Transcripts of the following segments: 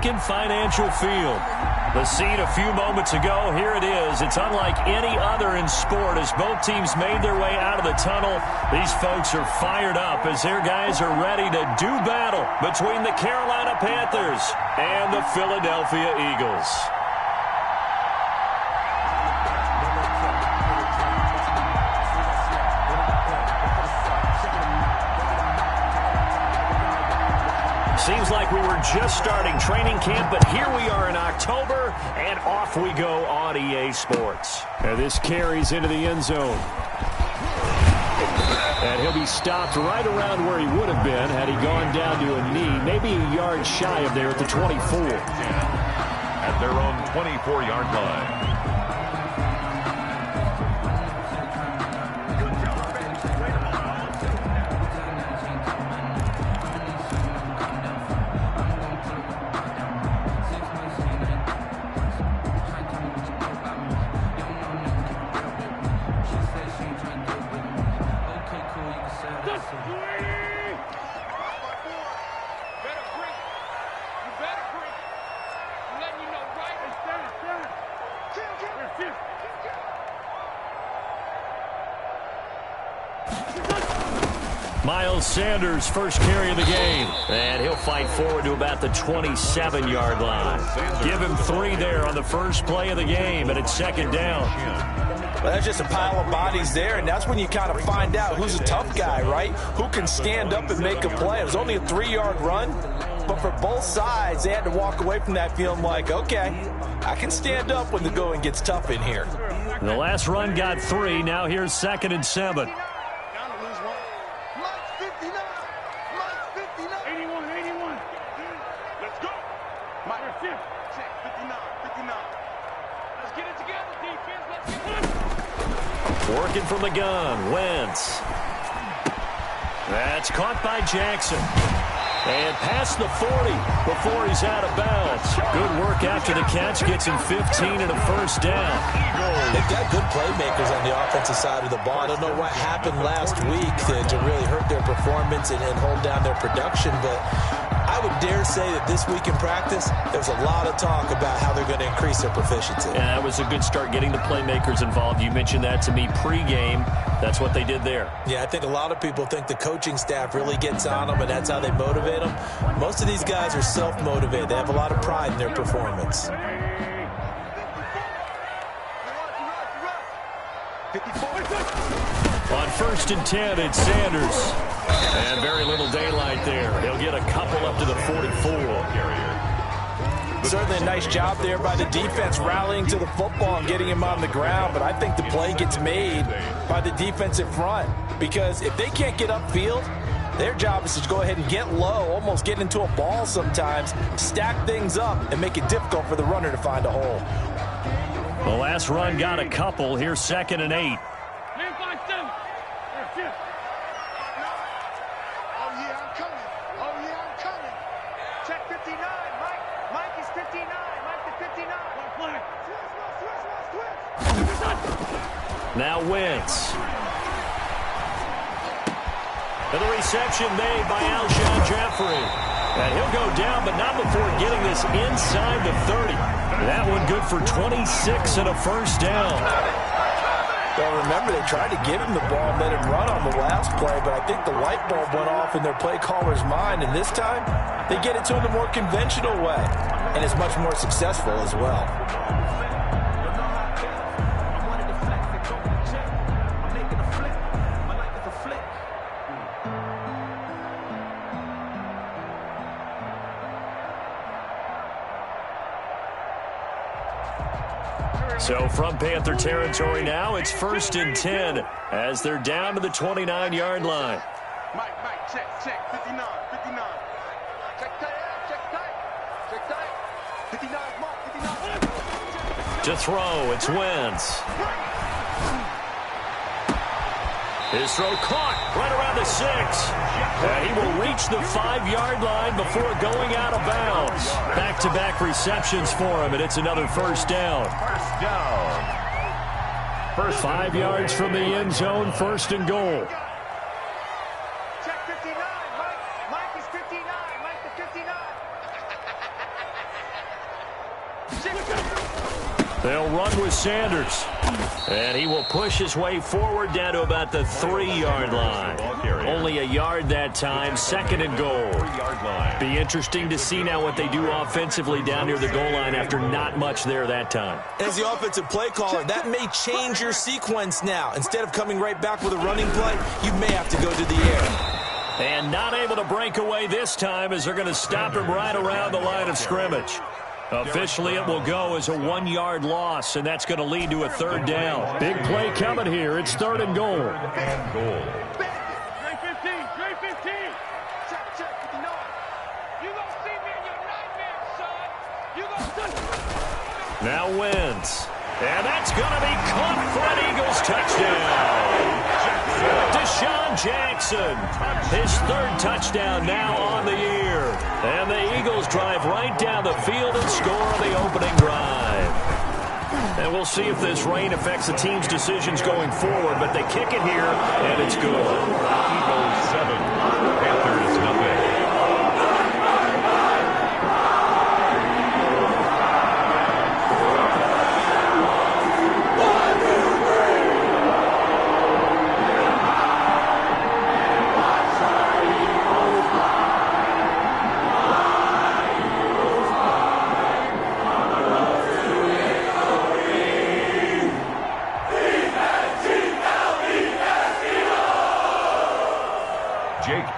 Lincoln Financial Field. The scene a few moments ago, here it is. It's unlike any other in sport as both teams made their way out of the tunnel. These folks are fired up as their guys are ready to do battle between the Carolina Panthers and the Philadelphia Eagles. Seems like we were just starting training camp, but here we are in October, and off we go on EA Sports. And this carries into the end zone. And he'll be stopped right around where he would have been had he gone down to a knee, maybe a yard shy of there at the 24. At their own 24-yard line. Miles Sanders, first carry of the game. And he'll fight forward to about the 27-yard line. Give him 3 there on the first play of the game, and it's second down. Well, that's just a pile of bodies there, and that's when you kind of find out who's a tough guy, right? Who can stand up and make a play. It was only a 3-yard run, but for both sides, they had to walk away from that feeling like, okay, I can stand up when the going gets tough in here. The last run got 3. Now here's 2nd and 7. Working from the gun, Wentz. That's caught by Jackson. And past the 40 before he's out of bounds. Good work after the catch. Gets him 15 and a first down. They've got good playmakers on the offensive side of the ball. I don't know what happened last week to really hurt their performance and hold down their production, but I would dare say that this week in practice, there's a lot of talk about how they're going to increase their proficiency. And that was a good start getting the playmakers involved. You mentioned that to me pregame. That's what they did there. Yeah, I think a lot of people think the coaching staff really gets on them, and that's how they motivate them. Most of these guys are self-motivated. They have a lot of pride in their performance. On 1st and 10, it's Sanders. And very little daylight there. He'll get a couple up to the 44. Certainly a nice job there by the defense rallying to the football and getting him on the ground, but I think the play gets made by the defensive front because if they can't get upfield, their job is to go ahead and get low, almost get into a ball sometimes, stack things up, and make it difficult for the runner to find a hole. The last run got a couple. Here's 2nd and 8. Now Wentz. And the reception made by Alshon Jeffrey. And he'll go down, but not before getting this inside the 30. That one good for 26 and a first down. Well, remember, they tried to give him the ball and let him run on the last play, but I think the light bulb went off in their play caller's mind, and this time they get it to him the more conventional way, and it's much more successful as well. So from Panther territory now, it's 1st and 10 as they're down to the 29-yard line. Mike, check, 59. Check tight. 59, Mark, 59. To throw, it's Wentz. His throw caught right around the 6. He will reach the 5-yard line before going out of bounds. Back-to-back receptions for him, and it's another first down. 5 yards from the end zone, 1st and goal. Check 59, Mike is 59, Mike the 59. They'll run with Sanders. And he will push his way forward down to about the 3-yard line. Only a yard that time, 2nd and goal. Be interesting to see now what they do offensively down near the goal line after not much there that time. As the offensive play caller, that may change your sequence now. Instead of coming right back with a running play, you may have to go to the air. And not able to break away this time as they're going to stop him right around the line of scrimmage. Officially, it will go as a 1-yard loss, and that's going to lead to a 3rd down. Big play coming here. It's 3rd and goal. And goal. Trey 15, Trey 15. Check, 59. You gonna see me in your nightmares, son. You gonna Now wins. And that's going to be caught for an Eagles touchdown. Deshaun Jackson, his 3rd touchdown now on the year. And the Eagles drive right down the field and score on the opening drive. And we'll see if this rain affects the team's decisions going forward, but they kick it here, and it's good. Eagles 7, Panthers nothing.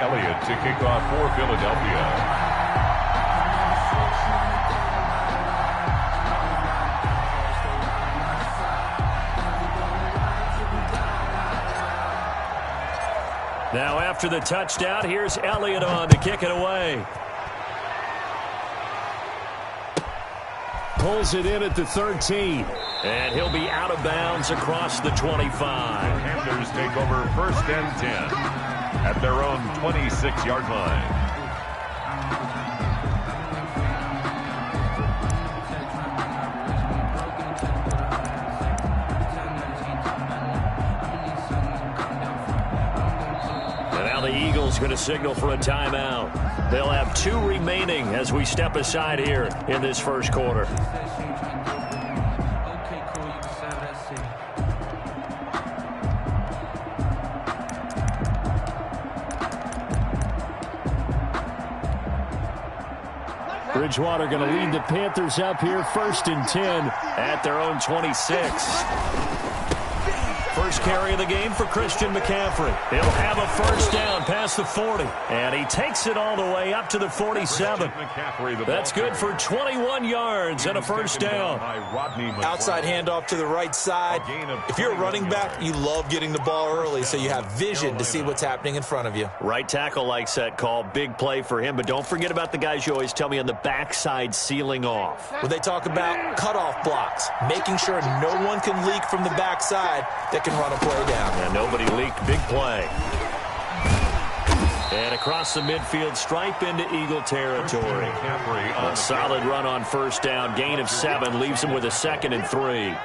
Elliott to kick off for Philadelphia. Now after the touchdown, here's Elliott on to kick it away. Pulls it in at the 13. And he'll be out of bounds across the 25. Panthers take over 1st and 10. At their own 26-yard line. And now the Eagles going to signal for a timeout. They'll have 2 remaining as we step aside here in this 1st quarter. Bridgewater going to lead the Panthers up here 1st and 10 at their own 26. First carry of the game for Christian McCaffrey. He'll have a 1st down past the 40. And he takes it all the way up to the 47. That's good for 21 yards and a 1st down. Outside handoff to the right side. If you're a running back, you love getting the ball early so you have vision to see what's happening in front of you. Right tackle likes that call. Big play for him. But don't forget about the guys you always tell me on the backside sealing off. When they talk about cutoff blocks, making sure no one can leak from the backside that can run a play down. And nobody leaked. Big play. And across the midfield stripe into Eagle territory. A solid run on 1st down. Gain of 7 leaves him with a 2nd and 3.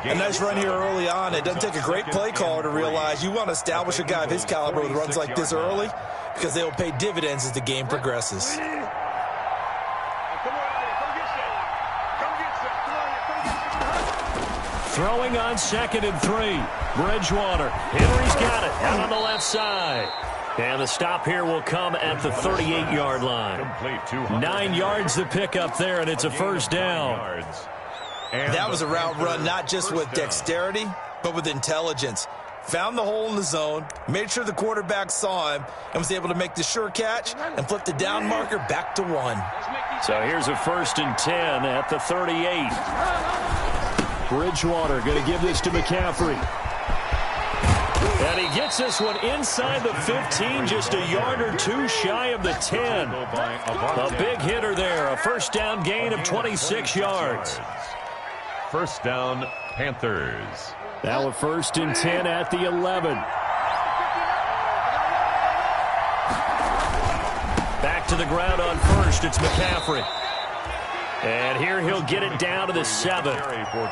A nice run here early on. It doesn't take a great play caller to realize you want to establish a guy of his caliber with runs like this early because they will pay dividends as the game progresses. Throwing on 2nd and 3. Bridgewater. Henry's got it out on the left side. And the stop here will come at the 38-yard line. 9 yards to pick up there, and it's a 1st down. That was a route run not just with dexterity, but with intelligence. Found the hole in the zone, made sure the quarterback saw him, and was able to make the sure catch and flip the down marker back to 1. So here's a 1st and 10 at the 38. Bridgewater going to give this to McCaffrey. And he gets this one inside the 15, just a yard or 2 shy of the 10. A big hitter there, a 1st down gain of 26 yards. 1st down, Panthers. Now a 1st and 10 at the 11. Back to the ground on 1st, it's McCaffrey. And here he'll get it down to the 7.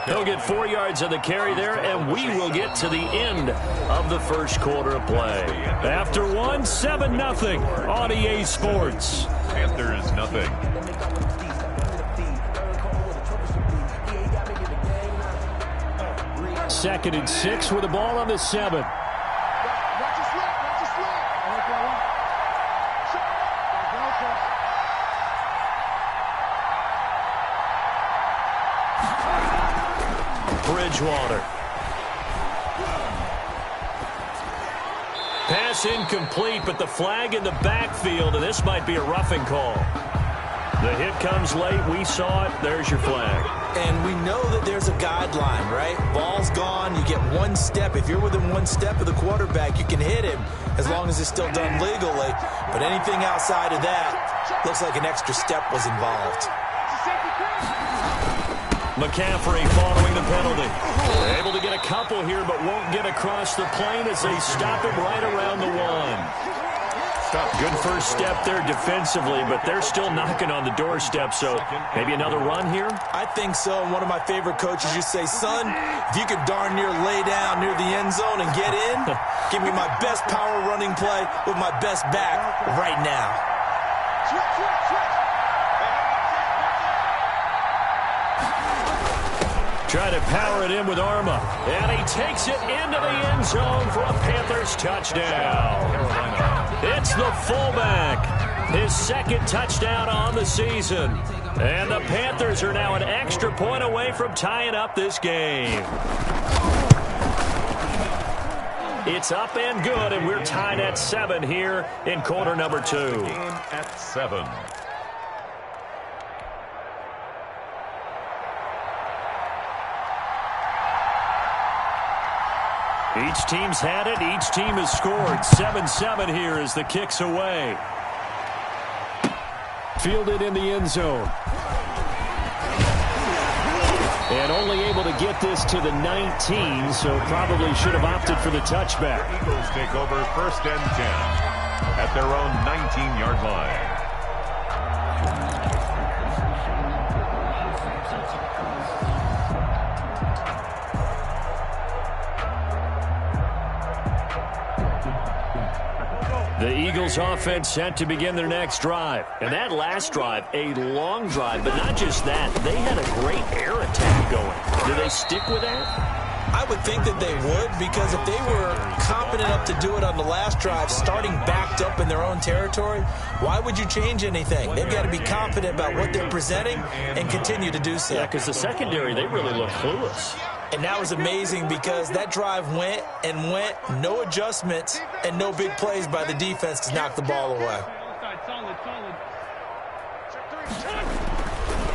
He'll get 4 yards on the carry there, and we will get to the end of the 1st quarter of play. After 1, 7-0 on EA Sports. Panthers nothing. 2nd and 6 with the ball on the 7. Bridgewater. Pass incomplete, but the flag in the backfield, and this might be a roughing call. The hit comes late. We saw it. There's your flag. And we know that there's a guideline, right? Ball's gone. You get one step. If you're within one step of the quarterback, you can hit him as long as it's still done legally. But anything outside of that looks like an extra step was involved. McCaffrey following the penalty. They're able to get a couple here, but won't get across the plane as they stop it right around the 1. Good first step there defensively, but they're still knocking on the doorstep, so maybe another run here? I think so. One of my favorite coaches used to say, son, if you could darn near lay down near the end zone and get in, give me my best power running play with my best back right now. Try to power it in with Arma. And he takes it into the end zone for a Panthers touchdown. It's the fullback. His 2nd touchdown on the season. And the Panthers are now an extra point away from tying up this game. It's up and good, and we're tied at 7 here in quarter number 2. Game at 7. Each team's had it. Each team has scored. 7-7 here as the kick's away. Fielded in the end zone. And only able to get this to the 19, so probably should have opted for the touchback. Eagles take over 1st and 10 at their own 19-yard line. The Eagles offense set to begin their next drive. And that last drive, a long drive, but not just that. They had a great air attack going. Do they stick with that? I would think that they would, because if they were confident enough to do it on the last drive, starting backed up in their own territory, why would you change anything? They've got to be confident about what they're presenting and continue to do so. Yeah, because the secondary, they really look clueless. And that was amazing because that drive went and went, no adjustments and no big plays by the defense to knock the ball away.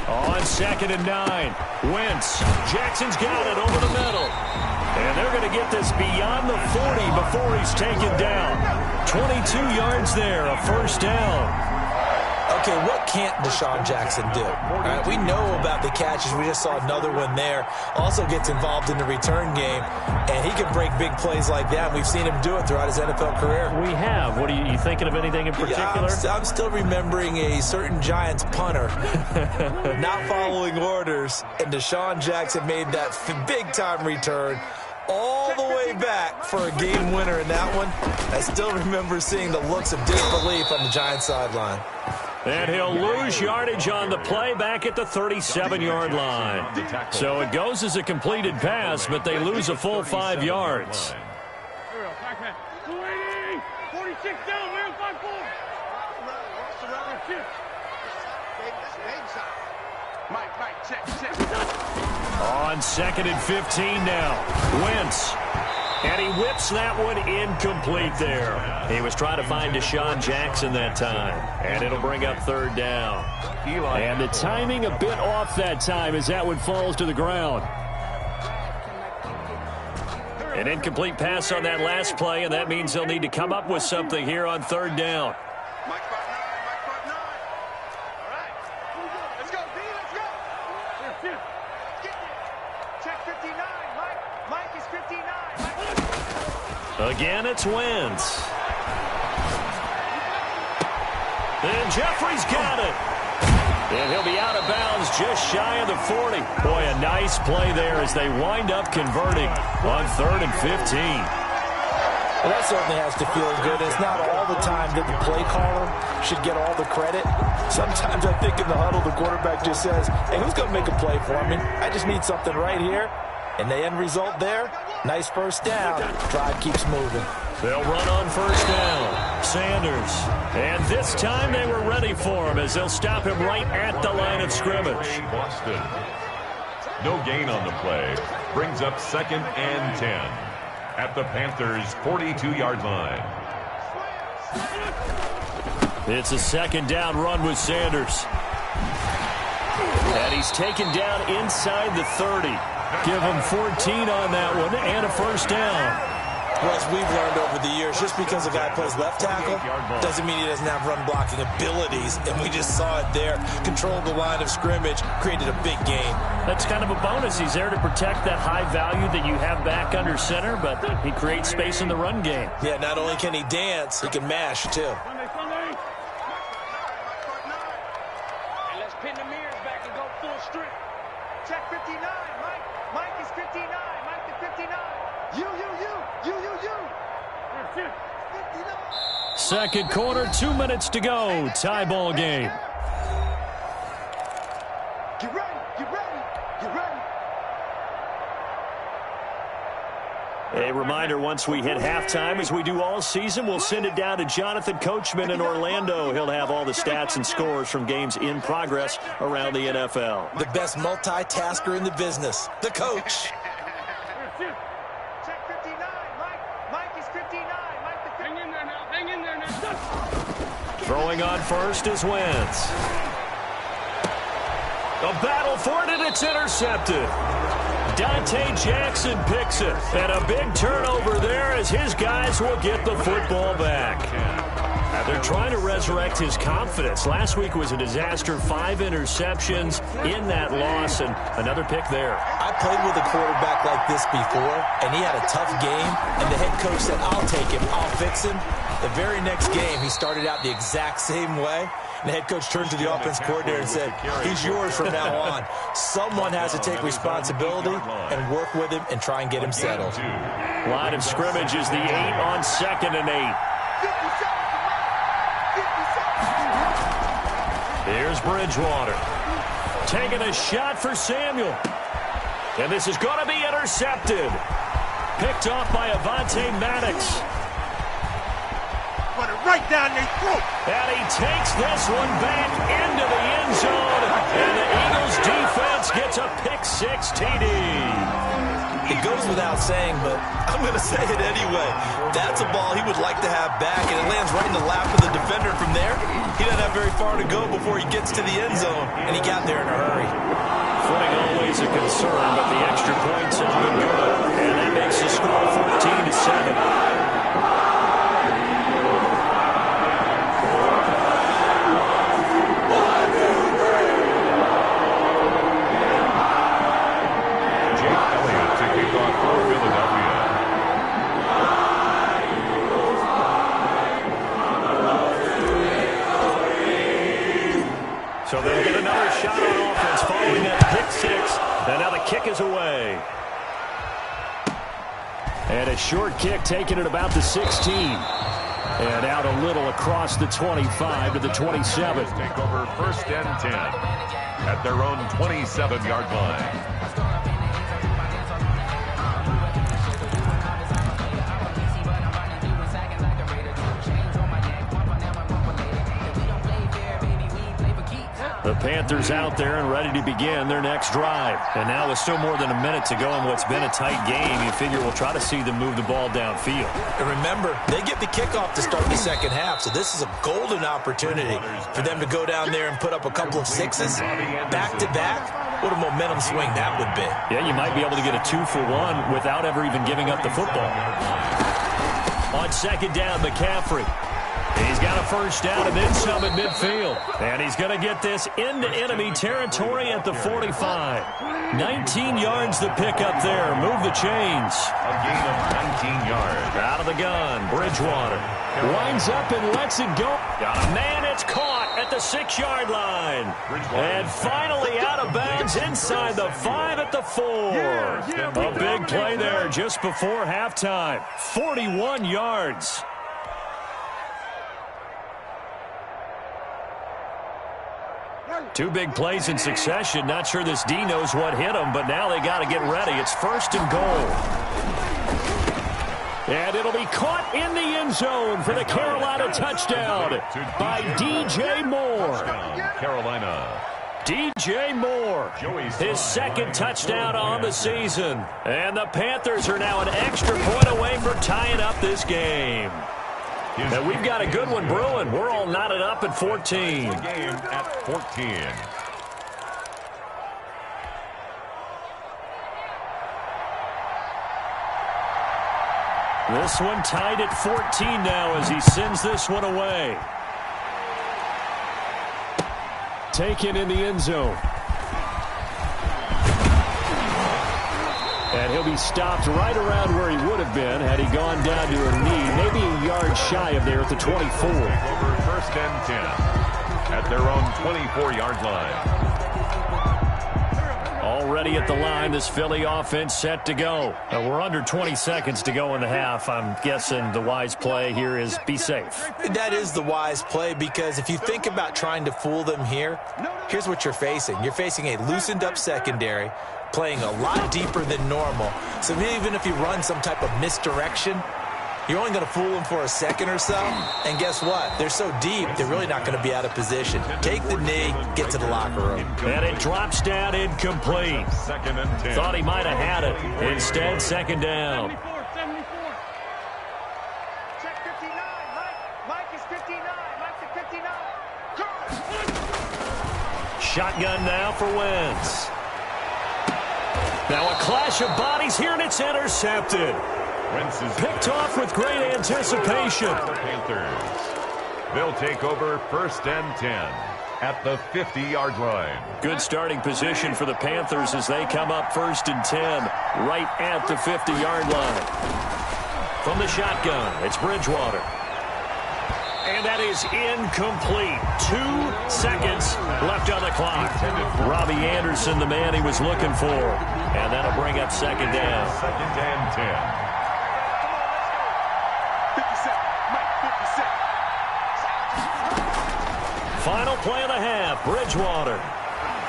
On 2nd and 9, Wentz. Jackson's got it over the middle. And they're going to get this beyond the 40 before he's taken down. 22 yards there, a 1st down. Okay, what can't Deshaun Jackson do? All right, we know about the catches. We just saw another one there. Also gets involved in the return game, and he can break big plays like that. We've seen him do it throughout his NFL career. We have. What are you thinking of anything in particular? Yeah, I'm still remembering a certain Giants punter not following orders, and Deshaun Jackson made that big-time return all the way back for a game winner in that one. I still remember seeing the looks of disbelief on the Giants sideline. And he'll lose yardage on the play back at the 37-yard line. So it goes as a completed pass, but they lose a full 5 yards. 46 down, man, 5-4. Mike, check. On 2nd and 15 now, Wentz. And he whips that one incomplete there. He was trying to find Deshaun Jackson that time. And it'll bring up 3rd down. And the timing a bit off that time as that one falls to the ground. An incomplete pass on that last play, and that means they'll need to come up with something here on 3rd down. Mike front 9. All right. Let's go, B, let's go. Check 59, Mike is 59. Again, it's Wentz. And Jeffrey's got it. And he'll be out of bounds just shy of the 40. Boy, a nice play there as they wind up converting on 3rd and 15. Well, that certainly has to feel good. It's not all the time that the play caller should get all the credit. Sometimes I think in the huddle, the quarterback just says, hey, who's going to make a play for me? I just need something right here. And the end result there, nice first down. Drive keeps moving. They'll run on first down. Sanders. And this time they were ready for him as they'll stop him right at the line of scrimmage. Boston. No gain on the play. Brings up 2nd and 10 at the Panthers' 42-yard line. It's a 2nd down run with Sanders. And he's taken down inside the 30. Give him 14 on that one and a first down. Well, as we've learned over the years, just because a guy plays left tackle doesn't mean he doesn't have run blocking abilities. And we just saw it there. Controlled the line of scrimmage, created a big gain. That's kind of a bonus. He's there to protect that high value that you have back under center, but he creates space in the run game. Yeah, not only can he dance, he can mash, too. And let's pin the mirrors back and go full strip. Check 59, Mike. Mike is 59. Mike to 59. You. 2nd quarter, 2 minutes to go. Tie ball game. Get ready. A reminder, once we hit halftime, as we do all season, we'll send it down to Jonathan Coachman in Orlando. He'll have all the stats and scores from games in progress around the NFL. The best multitasker in the business, the coach. Check 59, Mike. Mike is 59. Mike to 59. Hang in there now. Throwing on first is Wentz. A battle for it, and it's intercepted. Dante Jackson picks it. And a big turnover there as his guys will get the football back. They're trying to resurrect his confidence. Last week was a disaster. 5 interceptions in that loss, and another pick there. I played with a quarterback like this before, and he had a tough game, and the head coach said, I'll take him, I'll fix him. The very next game, he started out the exact same way. And the head coach turned to the offense coordinator and said, he's yours from now on. Someone has to take responsibility and work with him and try and get him settled. Line of scrimmage is the 8 on 2nd and 8. Here's Bridgewater. Taking a shot for Samuel. And this is going to be intercepted. Picked off by Avonte Maddox. Put it right down their throat. And he takes this one back into the end zone. And the Eagles defense gets a pick-6 TD. It goes without saying, but I'm going to say it anyway. That's a ball he would like to have back, and it lands right in the lap of the defender. From there, he doesn't have very far to go before he gets to the end zone, and he got there in a hurry. Footing always a concern, but the extra point sounded good. And that makes the score 14-7. So they'll get another shot on offense following that pick-6. And now the kick is away. And a short kick taken at about the 16. And out a little across the 25 to the 27. Take over 1st and 10 at their own 27-yard line. The Panthers out there and ready to begin their next drive. And now with still more than a minute to go in what's been a tight game, you figure we'll try to see them move the ball downfield. And remember, they get the kickoff to start the second half, so this is a golden opportunity for them to go down there and put up a couple of 6s back-to-back. What a momentum swing that would be. Yeah, you might be able to get a 2-for-1 without ever even giving up the football. On 2nd down, McCaffrey. He's got a first down and then some at midfield. And he's going to get this into enemy territory at the 45. 19 yards the pick up there. Move the chains. A gain of 19 yards. Out of the gun, Bridgewater. Winds up and lets it go. Got a man, it's caught at the 6-yard line. And finally out of bounds inside the 5 at the 4. A big play there just before halftime. 41 yards. Two big plays in succession. Not sure this D knows what hit him, but now they got to get ready. It's 1st and goal. And it'll be caught in the end zone for the Carolina touchdown by DJ Moore. Carolina. DJ Moore, his 2nd touchdown on the season. And the Panthers are now an extra point away from tying up this game. And we've got a good one brewing. We're all knotted up at 14. The game at 14. This one tied at 14 now as he sends this one away. Taken in the end zone. And he'll be stopped right around where he would have been had he gone down to a knee, maybe a yard shy of there at the 24. Over 1st and 10 at their own 24-yard line. Already at the line, this Philly offense set to go. We're under 20 seconds to go in the half. I'm guessing the wise play here is be safe. That is the wise play, because if you think about trying to fool them here, here's what you're facing. You're facing a loosened up secondary, playing a lot deeper than normal. So even if you run some type of misdirection, you're only going to fool them for a second or so. And guess what? They're so deep, they're really not going to be out of position. Take the knee, get to the locker room. And it drops down incomplete. 2nd and 10. Thought he might have had it. Instead, 2nd down. 74. Check 59. Mike is 59. Mike's at 59. Shotgun now for Wentz. Now a clash of bodies here, and it's intercepted. Wentz is Picked off with great anticipation. the Panthers. They'll take over 1st and 10 at the 50-yard line. Good starting position for the Panthers as they come up 1st and 10 right at the 50-yard line. From the shotgun, it's Bridgewater. And that is incomplete. 2 seconds left on the clock. Robbie Anderson, the man he was looking for. And that'll bring up 2nd down. 2nd and 10. Final play of the half, Bridgewater.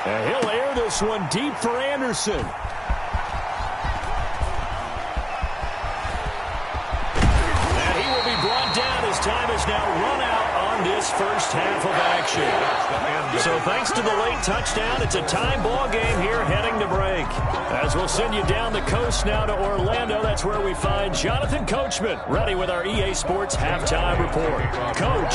And he'll air this one deep for Anderson. And he will be brought down as time is now run out on this first half of action. So thanks to the late touchdown, it's a tie ball game here heading to break. As we'll send you down the coast now to Orlando, that's where we find Jonathan Coachman, ready with our EA Sports halftime report. Coach.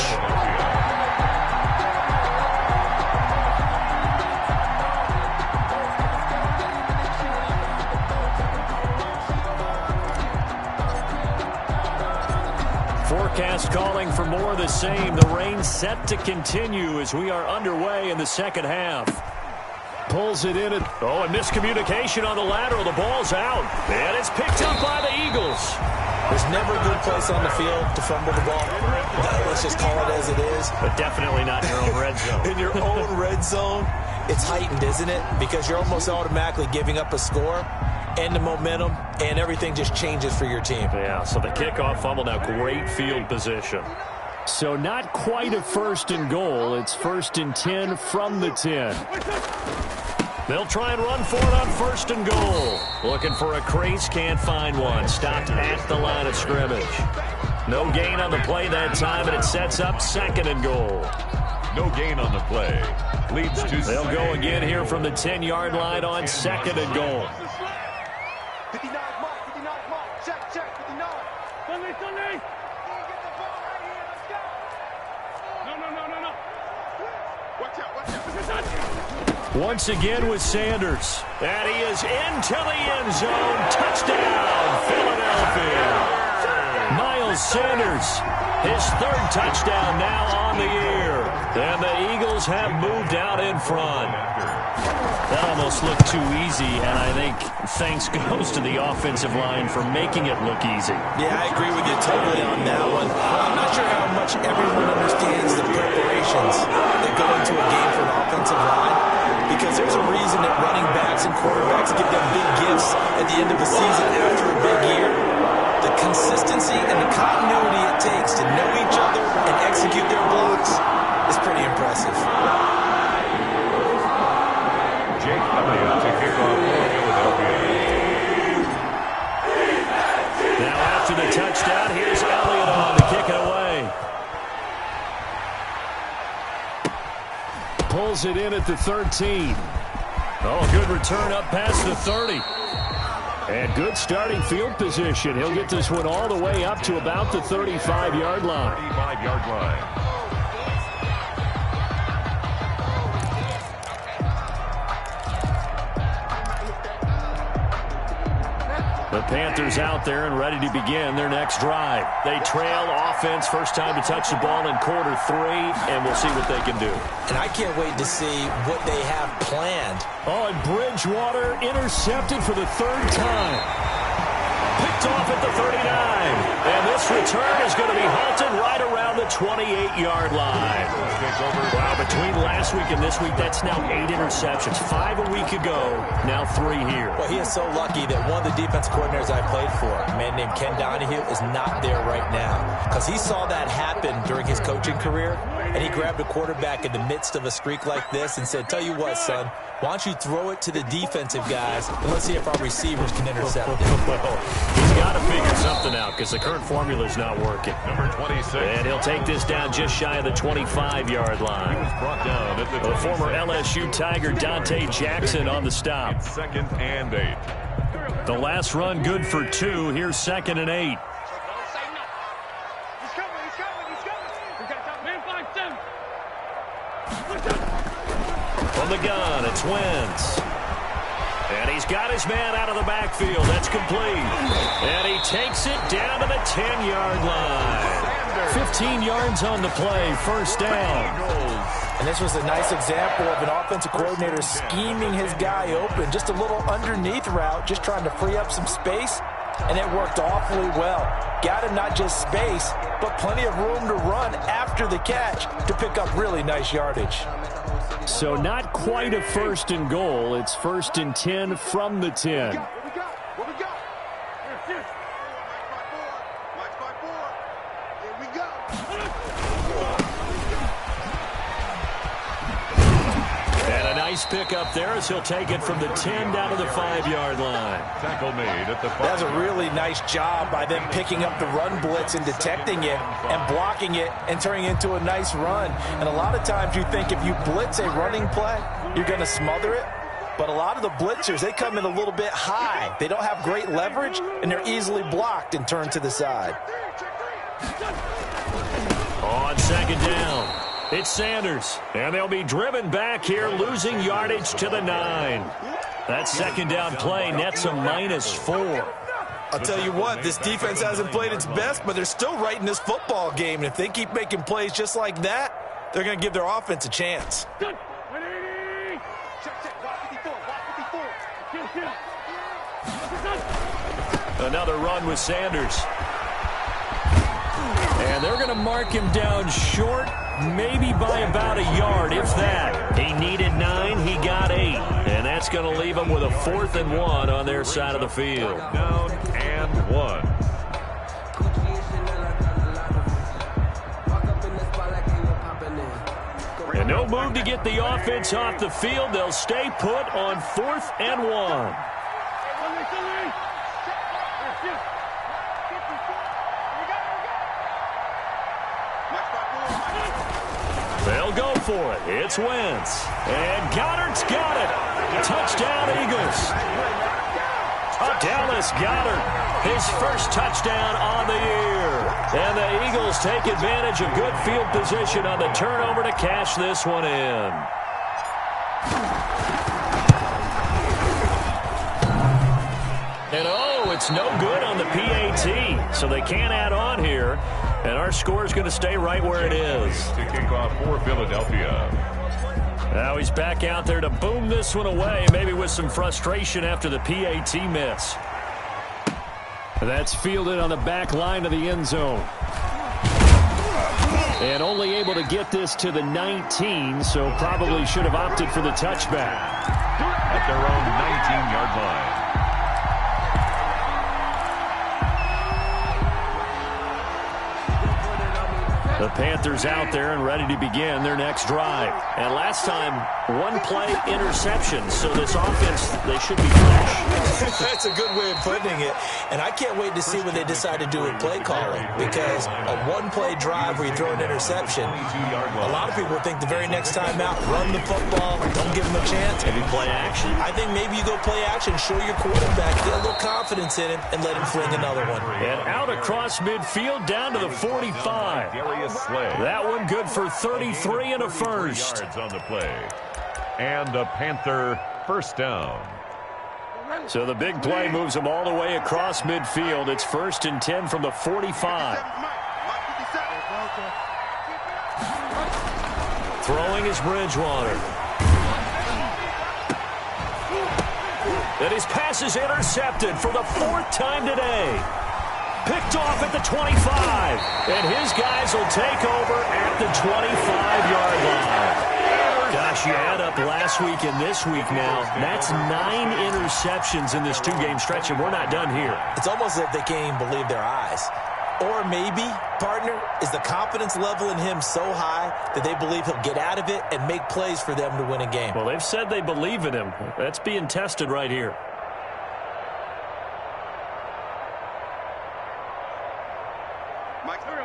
Forecast calling for more of the same. The rain set to continue as we are underway in the second half. Pulls it in. Oh, and miscommunication on the lateral. The ball's out. And it's picked up by the Eagles. There's never a good place on the field to fumble the ball. Let's just call it as it is. But definitely not in your own red zone. In your own red zone, it's heightened, isn't it? Because you're almost automatically giving up a score and the momentum, and everything just changes for your team. Yeah, so the kickoff fumble, now great field position. So not quite a 1st and goal. It's 1st and 10 from the 10. They'll try and run for it on 1st and goal. Looking for a crease, can't find one. Stopped at the line of scrimmage. No gain on the play that time, and it sets up 2nd and goal. No gain on the play. Leads to... They'll go again here from the 10-yard line on 2nd and goal. 59 mark, 59 mark. Check, 59. Sunday. Get the ball right here. Let's go. No. Watch out. Once again with Sanders. And he is into the end zone. Touchdown, Philadelphia. Miles Sanders, his 3rd touchdown now on the year. And the Eagles have moved out in front. That almost looked too easy, and I think thanks goes to the offensive line for making it look easy. Yeah, I agree with you totally on that one. I'm not sure how much everyone understands the preparations that go into a game for an offensive line, because there's a reason that running backs and quarterbacks give them big gifts at the end of the season after a big year. The consistency and the continuity it takes to know each other and execute their blocks is pretty impressive. Jake Elliott to kick off for Philadelphia. Now after the touchdown, here's Elliott on to kick it away. Pulls it in at the 13. Oh, good return up past the 30. And good starting field position. He'll get this one all the way up to about the 35-yard line. 35-yard line. The Panthers out there and ready to begin their next drive. They trail offense, first time to touch the ball in quarter 3, and we'll see what they can do. And I can't wait to see what they have planned. Oh, and Bridgewater intercepted for the 3rd time. Picked off at the 39. And this return is going to be halted right around the 28-yard line. Wow, between last week and this week, that's now 8 interceptions. 5 a week ago, now 3 here. Well, he is so lucky that one of the defense coordinators I played for, a man named Ken Donahue, is not there right now. Because he saw that happen during his coaching career, and he grabbed a quarterback in the midst of a streak like this and said, tell you what, son, why don't you throw it to the defensive guys, and let's see if our receivers can intercept it. Well, he's got to figure something out because the current formula is not working. Number 26. And he'll take this down just shy of the 25-yard line. He was brought down at the former LSU Tiger Dante Jackson on the stop. 2nd and 8. The last run good for 2. Here's 2nd and 8. From the gun, it's Wentz. And he's got his man out of the backfield. That's complete. And he takes it down to the 10-yard line. 15 yards on the play, first down. And this was a nice example of an offensive coordinator scheming his guy open. Just a little underneath route, just trying to free up some space. And it worked awfully well. Got him not just space, but plenty of room to run after the catch to pick up really nice yardage. So not quite a 1st and goal. It's 1st and 10 from the 10. What we got? Here. Mike's by 4. Here we go. And a nice pick up there as he'll take it from the 10 down to the 5-yard line. Tackle made at the 5. That's a really nice job by them picking up the run blitz and detecting it and blocking it and turning it into a nice run. And a lot of times you think if you blitz a running play, you're going to smother it. But a lot of the blitzers, they come in a little bit high. They don't have great leverage, and they're easily blocked and turned to the side. On 2nd down, it's Sanders. And they'll be driven back here, losing yardage to the 9. That 2nd down play nets a -4. I'll tell you what, this defense hasn't played its best, but they're still right in this football game. And if they keep making plays just like that, they're going to give their offense a chance. Another run with Sanders. And they're going to mark him down short, maybe by about a yard, if that. He needed 9, he got 8. And that's going to leave him with a 4th and 1 on their side of the field. Down and 1. And no move to get the offense off the field. They'll stay put on 4th and 1. They'll go for it. It's Wentz. And Goddard's got it. Touchdown, Eagles. Dallas Goedert, his first touchdown on the year. And the Eagles take advantage of good field position on the turnover to cash this one in. And oh, it's no good on the PAT. So they can't add on here. And our score is going to stay right where it is. To kick off for Philadelphia. Now he's back out there to boom this one away, maybe with some frustration after the PAT miss. That's fielded on the back line of the end zone. And only able to get this to the 19, so probably should have opted for the touchback. At their own 19-yard line. The Panthers out there and ready to begin their next drive. And last time, one-play interception. So this offense, they should be fresh. That's a good way of putting it. And I can't wait to see what they decide to do with play calling. Because a one-play drive where you throw an interception, a lot of people think the very next time out, run the football, don't give them a chance. Maybe play action. I think maybe you go play action, show your quarterback, get a little confidence in him, and let him fling another one. And out across midfield, down to the 45. That one good for 33 and a first. Yards on the play. And a Panther first down. So the big play moves them all the way across midfield. It's 1st and 10 from the 45. Throwing is Bridgewater. And his pass is intercepted for the 4th time today. Picked off at the 25. And his guys will take over at the 25-yard line. Gosh, you add up last week and this week now. That's 9 interceptions in this 2-game stretch, and we're not done here. It's almost as if they can't even believe their eyes. Or maybe, partner, is the confidence level in him so high that they believe he'll get out of it and make plays for them to win a game. Well, they've said they believe in him. That's being tested right here.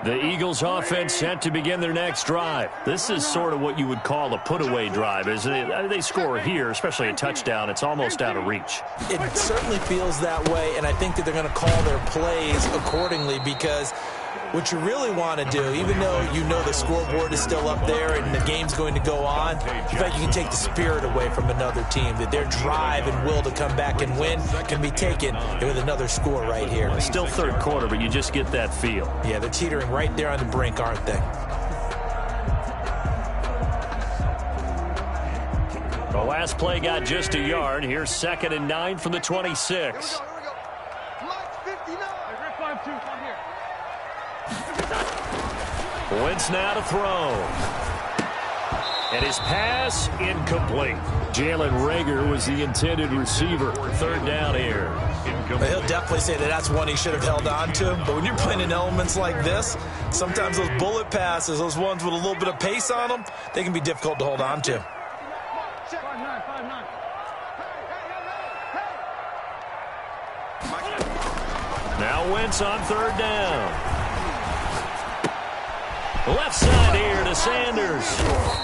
The Eagles offense set to begin their next drive. This is sort of what you would call a put-away drive. As they score here, especially a touchdown, it's almost out of reach. It certainly feels that way, and I think that they're going to call their plays accordingly because what you really want to do, even though you know the scoreboard is still up there and the game's going to go on, in fact, you can take the spirit away from another team, that their drive and will to come back and win can be taken with another score right here. It's still 3rd quarter, but you just get that feel. Yeah, they're teetering right there on the brink, aren't they? The last play got just a yard. Here's 2nd and 9 from the 26. Wentz now to throw. And his pass incomplete. Jalen Reagor was the intended receiver. 3rd down here. He'll definitely say that that's one he should have held on to. But when you're playing in elements like this, sometimes those bullet passes, those ones with a little bit of pace on them, they can be difficult to hold on to. Now Wentz on 3rd down. Left side here to Sanders.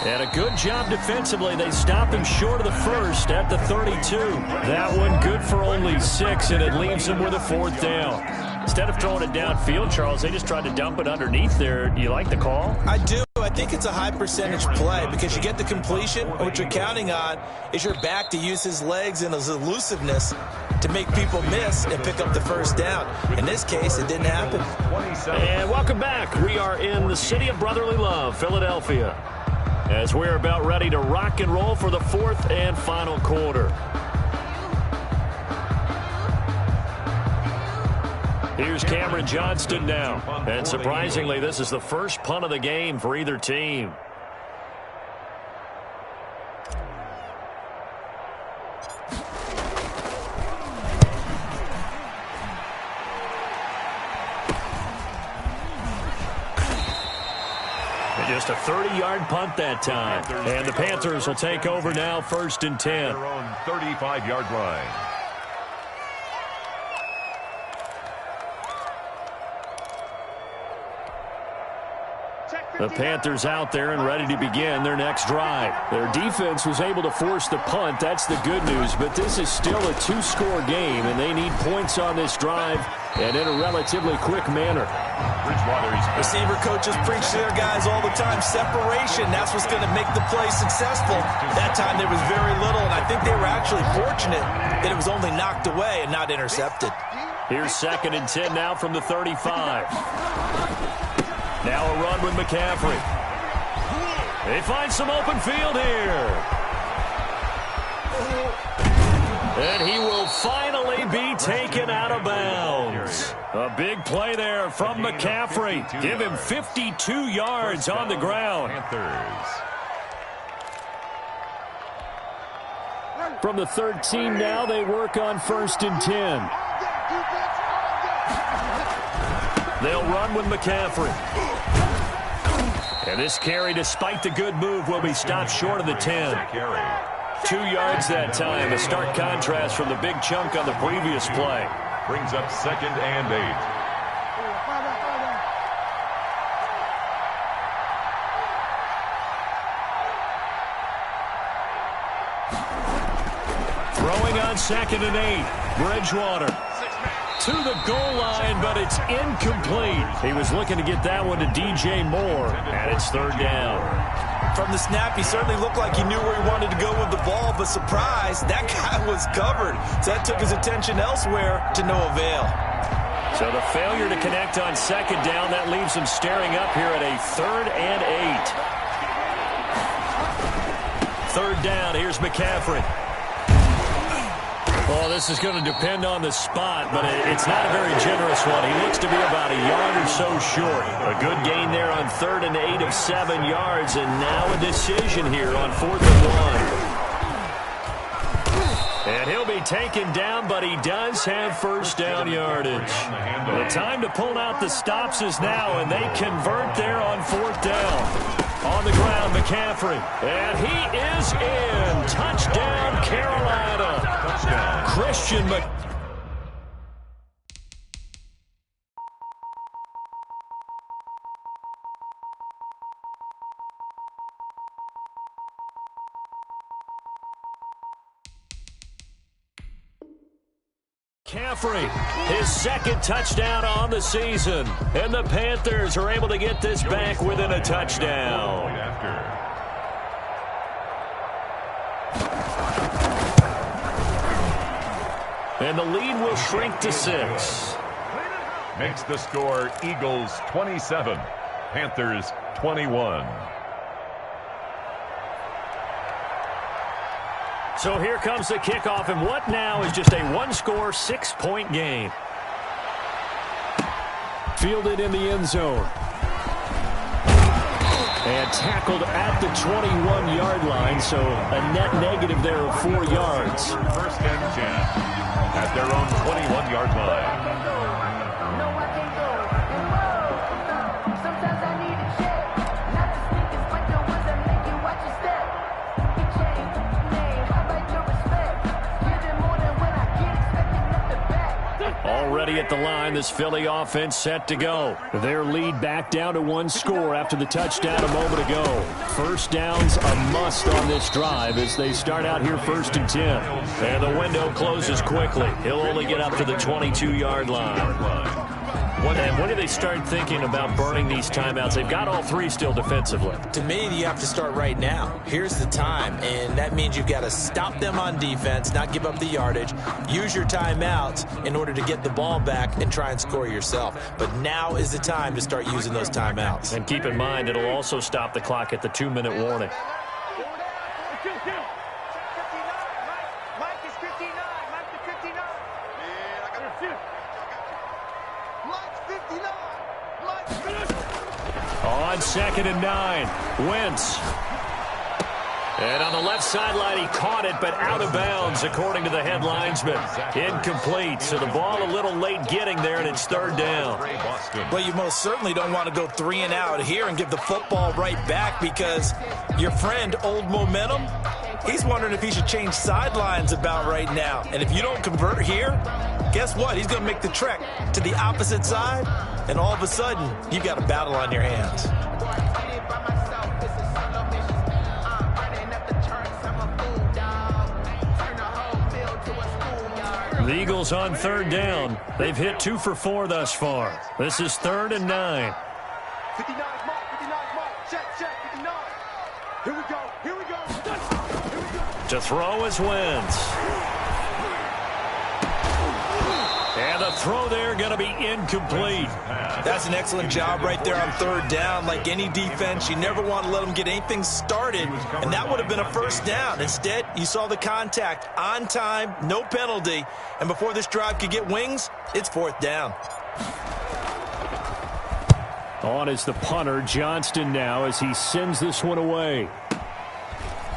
And a good job defensively. They stop him short of the 1st at the 32. That one good for only 6, and it leaves them with a 4th down. Instead of throwing it downfield, Charles, they just tried to dump it underneath there. Do you like the call? I do. I think it's a high percentage play because you get the completion. What you're counting on is your back to use his legs and his elusiveness to make people miss and pick up the 1st down. In this case, it didn't happen. And welcome back. We are in the city of brotherly love, Philadelphia, as we're about ready to rock and roll for the 4th and final quarter. Here's Cameron Johnston now. And surprisingly, this is the first punt of the game for either team. Just a 30-yard punt that time. And the Panthers will take over now, 1st and 10. Their own 35-yard line. The Panthers out there and ready to begin their next drive. Their defense was able to force the punt. That's the good news. But this is still a 2-score game, and they need points on this drive and in a relatively quick manner. Receiver coaches preach to their guys all the time. Separation, that's what's going to make the play successful. That time there was very little, and I think they were actually fortunate that it was only knocked away and not intercepted. Here's 2nd and 10 now from the 35. Now a run with McCaffrey. They find some open field here. And he will finally be taken out of bounds. A big play there from McCaffrey. Give him 52 yards on the ground. From the 13 now, they work on 1st and 10. They'll run with McCaffrey. And this carry, despite the good move, will be stopped short of the 10. 2 yards that time. A stark contrast from the big chunk on the previous play. Brings up 2nd and 8. Throwing on 2nd and 8. Bridgewater to the goal line, but it's incomplete. He was looking to get that one to DJ Moore, and it's 3rd down. From the snap, he certainly looked like he knew where he wanted to go with the ball, but surprise, that guy was covered. So that took his attention elsewhere to no avail. So the failure to connect on 2nd down, that leaves him staring up here at a 3rd and 8. 3rd down, here's McCaffrey. Well, this is going to depend on the spot, but it's not a very generous one. He looks to be about a yard or so short. A good gain there on 3rd and 8 of 7 yards, and now a decision here on 4th and 1. And he'll be taken down, but he does have 1st down yardage. The time to pull out the stops is now, and they convert there on 4th down. On the ground, McCaffrey. And he is in. Touchdown, Carolina. Touchdown. Christian McCaffrey, his 2nd touchdown on the season. And the Panthers are able to get this back within a touchdown. And the lead will shrink to 6. Makes the score Eagles 27, Panthers 21. So here comes the kickoff, and what now is just a one-score, 6-point game. Fielded in the end zone. And tackled at the 21-yard line, so a net negative there of 4 yards. 1st and 10 at their own 21-yard line. Already at the line, this Philly offense set to go. Their lead back down to 1 score after the touchdown a moment ago. 1st down's a must on this drive as they start out here 1st and 10. And the window closes quickly. He'll only get up to the 22-yard line. When do they start thinking about burning these timeouts? They've got all 3 still defensively. To me, you have to start right now. Here's the time, and that means you've got to stop them on defense, not give up the yardage, use your timeouts in order to get the ball back and try and score yourself. But now is the time to start using those timeouts. And keep in mind, it'll also stop the clock at the 2-minute warning. On 2nd and 9, Wentz. And on the left sideline, he caught it, but out of bounds, according to the head linesman. Incomplete, so the ball a little late getting there, and it's 3rd down. Well, you most certainly don't want to go 3 and out here and give the football right back because your friend, Old Momentum, he's wondering if he should change sidelines about right now. And if you don't convert here, guess what? He's going to make the trek to the opposite side, and all of a sudden, you've got a battle on your hands. The Eagles on 3rd down. They've hit 2 for 4 thus far. This is 3rd and 9. 59 mark, 59 mark. Check, 59. Here we go, here we go. Here we go. To throw is Wentz. And the throw there going to be incomplete. That's an excellent job right there on 3rd down. Like any defense, you never want to let them get anything started, and that would have been a 1st down. Instead, you saw the contact on time, no penalty, and before this drive could get wings, it's 4th down. On is the punter, Johnston, now as he sends this one away.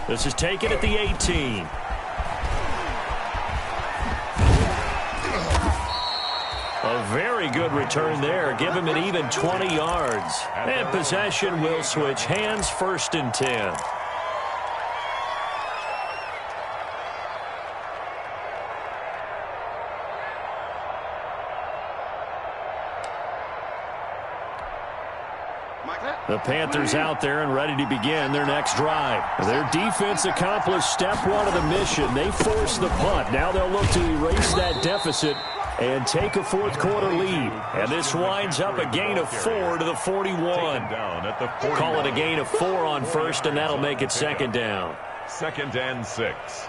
This is taken at the 18. A very good return there. Give him an even 20 yards. And possession will switch hands, 1st and 10. The Panthers out there and ready to begin their next drive. Their defense accomplished step 1 of the mission. They forced the punt. Now they'll look to erase that deficit and take a 4th quarter lead. And this winds up a gain of 4 to the 41. Call it a gain of 4 on 1st, and that'll make it 2nd down. 2nd and 6.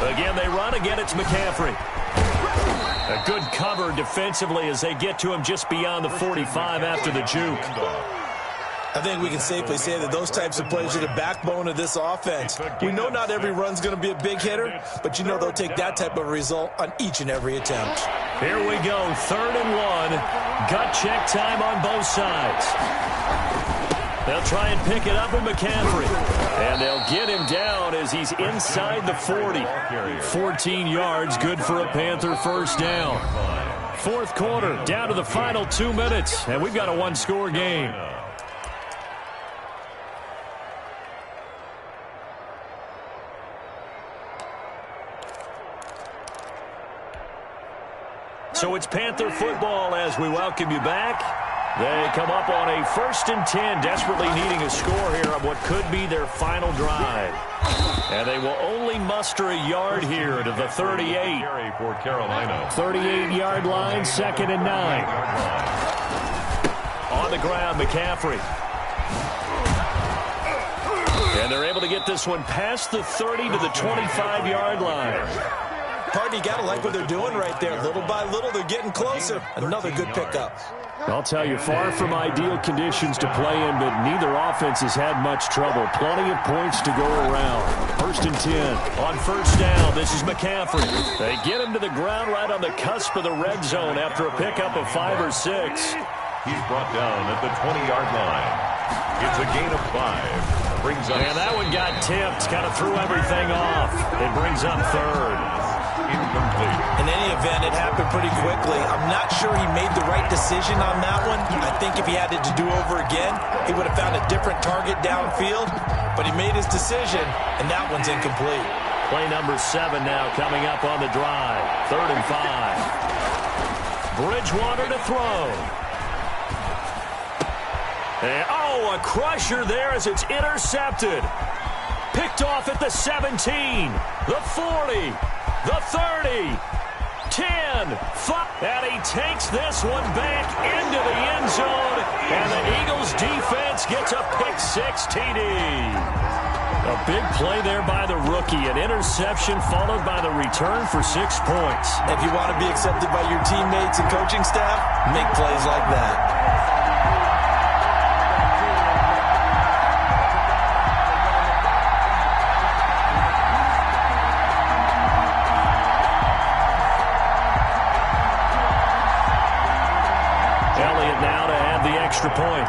Again, they run. Again, it's McCaffrey. A good cover defensively as they get to him just beyond the 45 after the juke. I think we can safely say that those types of plays are the backbone of this offense. We know not every run's going to be a big hitter, but you know they'll take that type of result on each and every attempt. Here we go, 3rd and 1. Gut check time on both sides. They'll try and pick it up with McCaffrey. And they'll get him down as he's inside the 40. 14 yards, good for a Panther 1st down. 4th quarter, down to the final 2 minutes. And we've got a 1-score game. So it's Panther football as we welcome you back. They come up on a 1st and 10, desperately needing a score here on what could be their final drive. And they will only muster a yard here to the 38. For Carolina. 38-yard line, 2nd and 9. On the ground, McCaffrey. And they're able to get this one past the 30 to the 25-yard line. Pardon, you got to like what they're doing right there. Little by little, they're getting closer. Another good pickup. I'll tell you, far from ideal conditions to play in, but neither offense has had much trouble. Plenty of points to go around. 1st and 10. On 1st down, this is McCaffrey. They get him to the ground right on the cusp of the red zone after a pickup of 5 or 6. He's brought down at the 20-yard line. It's a gain of 5. Brings up. And that one got tipped, kind of threw everything off. It brings up 3rd. Incomplete. In any event, it happened pretty quickly. I'm not sure he made the right decision on that one. I think if he had it to do over again, he would have found a different target downfield. But he made his decision, and that one's incomplete. Play number 7 now coming up on the drive. 3rd and 5. Bridgewater to throw. And, oh, a crusher there as it's intercepted. Picked off at the 17, the 40, the 30, 10, 5. And he takes this one back into the end zone. And the Eagles defense gets a pick-6 TD. A big play there by the rookie. An interception followed by the return for 6 points. If you want to be accepted by your teammates and coaching staff, make plays like that. Extra point.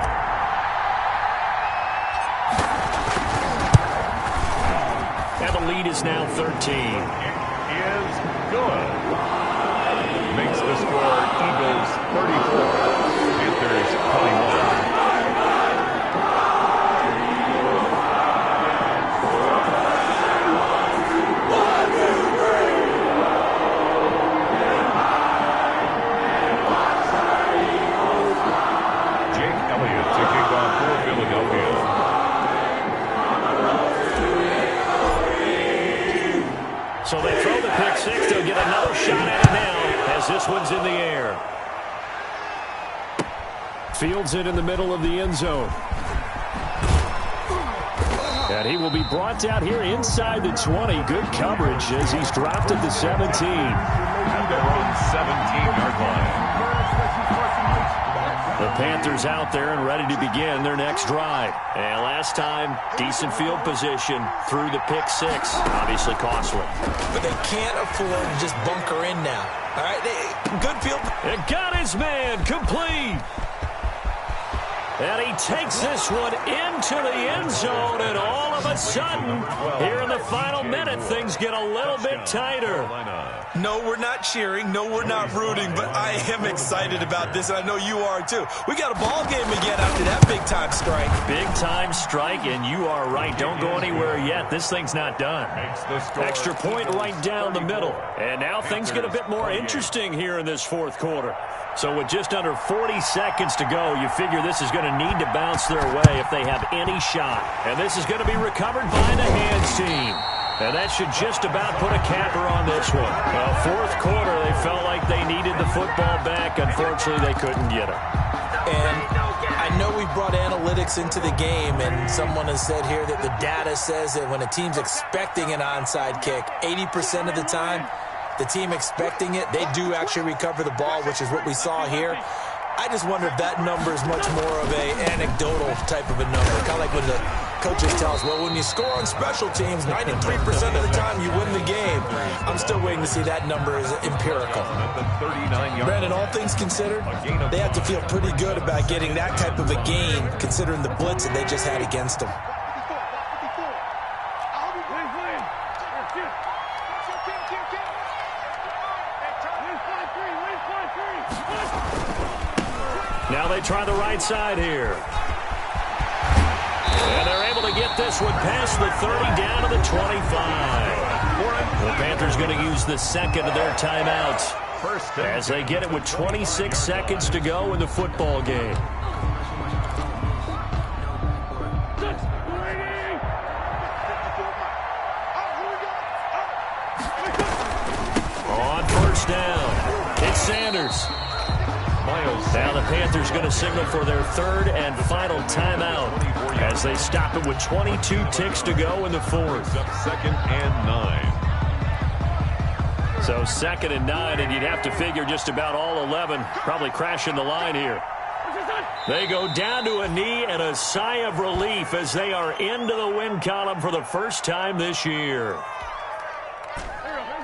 And the lead is now 13. It is good. Makes the score Eagles 34. Panthers 21. So they throw the pick-6. They'll get another shot at it now as this one's in the air. Fields it in the middle of the end zone. And he will be brought down here inside the 20. Good coverage as he's dropped at the 17. At their own 17-yard line. The Panthers out there and ready to begin their next drive. And last time, decent field position through the pick-6. Obviously costly. But they can't afford to just bunker in now. All right, good field. It got his man complete. And he takes this one into the end zone, and all of a sudden, here in the final minute, things get a little bit tighter. No, we're not cheering. No, we're not rooting, but I am excited about this, and I know you are too. We got a ball game again after that big-time strike. Big-time strike, and you are right. Don't go anywhere yet. This thing's not done. Extra point right down the middle. And now things get a bit more interesting here in this fourth quarter. So with just under 40 seconds to go, you figure this is going to need to bounce their way if they have any shot. And this is going to be recovered by the hands team. And that should just about put a capper on this one. Well, fourth quarter, they felt like they needed the football back. Unfortunately, they couldn't get it. And I know we brought analytics into the game, and someone has said here that the data says that when a team's expecting an onside kick, 80% of the time, the team expecting it, they do actually recover the ball, which is what we saw here. I just wonder if that number is much more of a anecdotal type of a number. Kind of like when the coaches tell us, well, when you score on special teams, 93% of the time you win the game. I'm still waiting to see that number is empirical. Brandon, all things considered, they have to feel pretty good about getting that type of a gain, considering the blitz that they just had against them. Now they try the right side here. And they're able to get this one past the 30 down to the 25. The Panthers going to use the second of their timeouts as they get it with 26 seconds to go in the football game. On first down, it's Sanders. Now the Panthers going to signal for their third and final timeout as they stop it with 22 ticks to go in the fourth. Second and 9. So second and 9, and you'd have to figure just about all 11 probably crashing the line here. They go down to a knee and a sigh of relief as they are into the win column for the first time this year.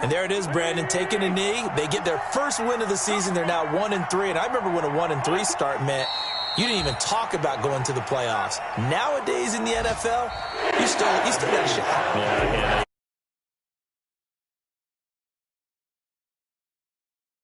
And there it is, Brandon, taking a knee. They get their first win of the season. They're now 1-3. And I remember when a 1-3 start meant you didn't even talk about going to the playoffs. Nowadays in the NFL, you still got a shot. Yeah,